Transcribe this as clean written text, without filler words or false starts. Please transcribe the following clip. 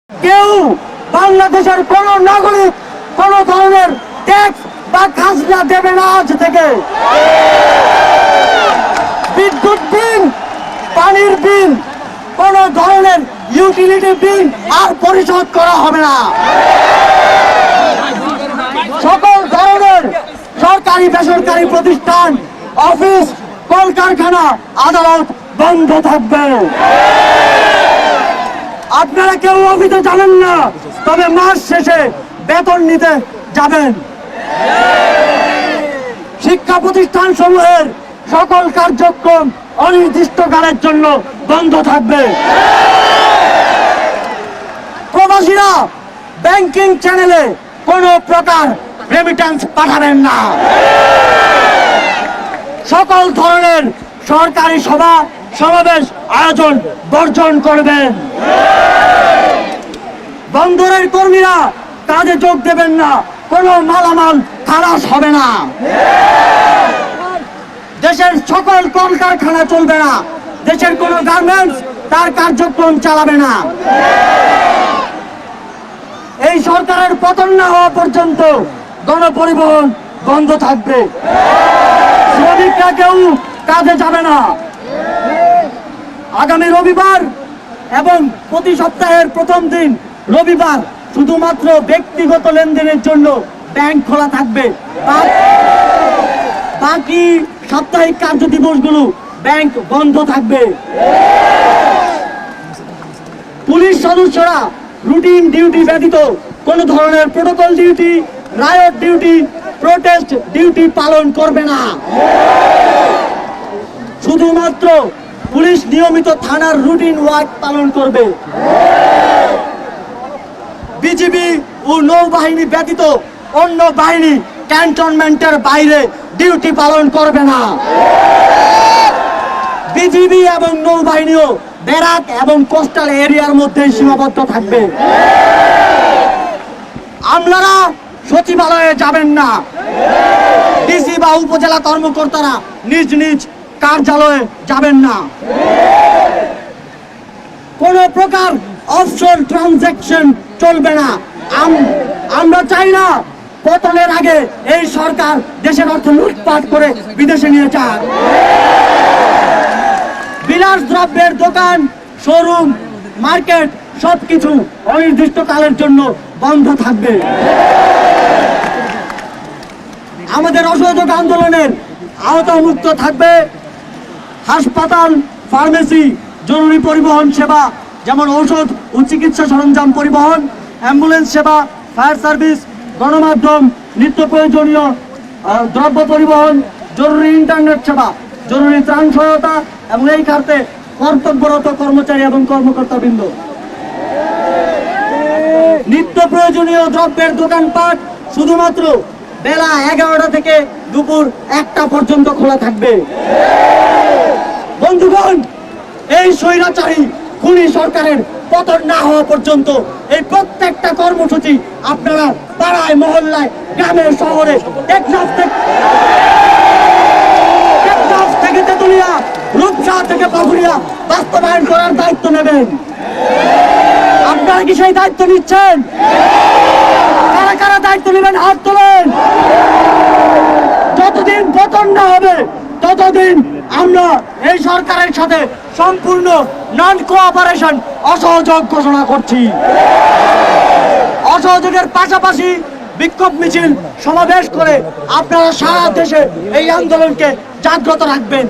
কেউ বাংলাদেশের কোন নাগরিক কোন ধরনের ট্যাক্স বা খাজনা দেবে না আজ থেকে। বিদ্যুৎ বিল, পানির বিল, কোন ধরনের ইউটিলিটি বিল আর পরিশোধ করা হবে না। সকল ধরনের সরকারি বেসরকারি প্রতিষ্ঠান, অফিস, কলকারখানা, আদালত বন্ধ থাকবে। আপনারা কেউ অফিসে যাবেন না, তবে মাস শেষে বেতন নিতে যাবেন। শিক্ষা প্রতিষ্ঠান সমূহের সকল কার্যক্রম অনির্দিষ্টকালের জন্য বন্ধ থাকবে। প্রবাসীরা ব্যাংকিং চ্যানেলে কোনো প্রকার রেমিটেন্স পাঠাবেন না। সকল ধরনের সরকারি সভা সমাবেশ আয়োজন বর্জন করবেন। বন্দরের কর্মীরা কাজে যোগ দেবেন না, কোনো মালামাল খালাস হবে না। দেশের সকল কলকারখানা চলবে না, দেশের কোনো গার্মেন্টস তার কার্যক্রম চালাবে না। এই সরকারের পতন না হওয়া পর্যন্ত গণপরিবহন বন্ধ থাকবে। শ্রমিকরা কেউ কাজে যাবে না। আগামী রবিবার এবং প্রতি সপ্তাহের প্রথম দিন রবিবার শুধুমাত্র ব্যক্তিগত লেনদেনের জন্য ব্যাংক খোলা থাকবে। বাকি সাপ্তাহিক কার্য দিবসগুলো ব্যাংক বন্ধ থাকবে। পুলিশ সদস্যরা রুটিন ডিউটি ব্যতীত কোন ধরনের protocol duty, riot duty, protest duty পালন করবে না। শুধুমাত্র পুলিশ নিয়মিত থানার রুটিন ওয়ার্ক পালন করবে। বিজিবি ও নৌবাহিনী ব্যতীত অন্য বাহিনী ক্যান্টনমেন্টের বাইরে ডিউটি পালন করবে না। বিজিবি এবং নৌবাহিনীও ব্যারাক এবং কোস্টাল এরিয়ার মধ্যে সীমাবদ্ধ থাকবে। আমলারা সচিবালয়ে যাবেন না। ডিসি বা উপজেলা কর্মকর্তারা নিজ নিজ কার্যালয়ে যাবেন না। কোন প্রকার অফশোর ট্রানজাকশন চলবে না। আমরা চাই না পতনের আগে এই সরকার দেশের অর্থ লুটপাট করে বিদেশে নিয়ে যাক। বিলাস দ্রব্যের দোকান, শোরুম, মার্কেট সবকিছু অনির্দিষ্টকালের জন্য বন্ধ থাকবে। আমাদের অসহযোগ আন্দোলনের আওতামুক্ত থাকবে হাসপাতাল, ফার্মেসি, জরুরি পরিবহন সেবা যেমন ঔষধ ও চিকিৎসা সরঞ্জাম পরিবহন, অ্যাম্বুলেন্স সেবা, ফায়ার সার্ভিস, গণমাধ্যম, নিত্য প্রয়োজনীয় দ্রব্য পরিবহন, জরুরি ইন্টারনেট সেবা, জরুরি ত্রাণ সহায়তা এবং এই খাতে কর্তব্যরত কর্মচারী এবং কর্মকর্তাবৃন্দ। নিত্য প্রয়োজনীয় দ্রব্যের দোকানপাট শুধুমাত্র বেলা 11টা থেকে দুপুর 1টা পর্যন্ত খোলা থাকবে। বন্ধুগণ, এই স্বৈরাচারী খুনি সরকারের পতন না হওয়া পর্যন্ত এই প্রত্যেকটা কর্মসূচি আপনারা পাড়ায়, মহল্লায়, গ্রামে, শহরে, টেকনাফ থেকে তেতুলিয়া, রূপসা থেকে পাকুড়িয়া বাস্তবায়ন করার দায়িত্ব নেবেন। আপনারা কি সেই দায়িত্ব নিচ্ছেন? কারা কারা দায়িত্ব নেবেন হাত তোলেন। যতদিন পতন না হবে ততদিন আমরা এই সরকারের সাথে সম্পূর্ণ নন কোঅপারেশন, অসহযোগ ঘোষণা করছি। অসহযোগের পাশাপাশি বিক্ষোভ মিছিল সমাবেশ করে আপনারা সারা দেশে এই আন্দোলনকে জাগ্রত রাখবেন।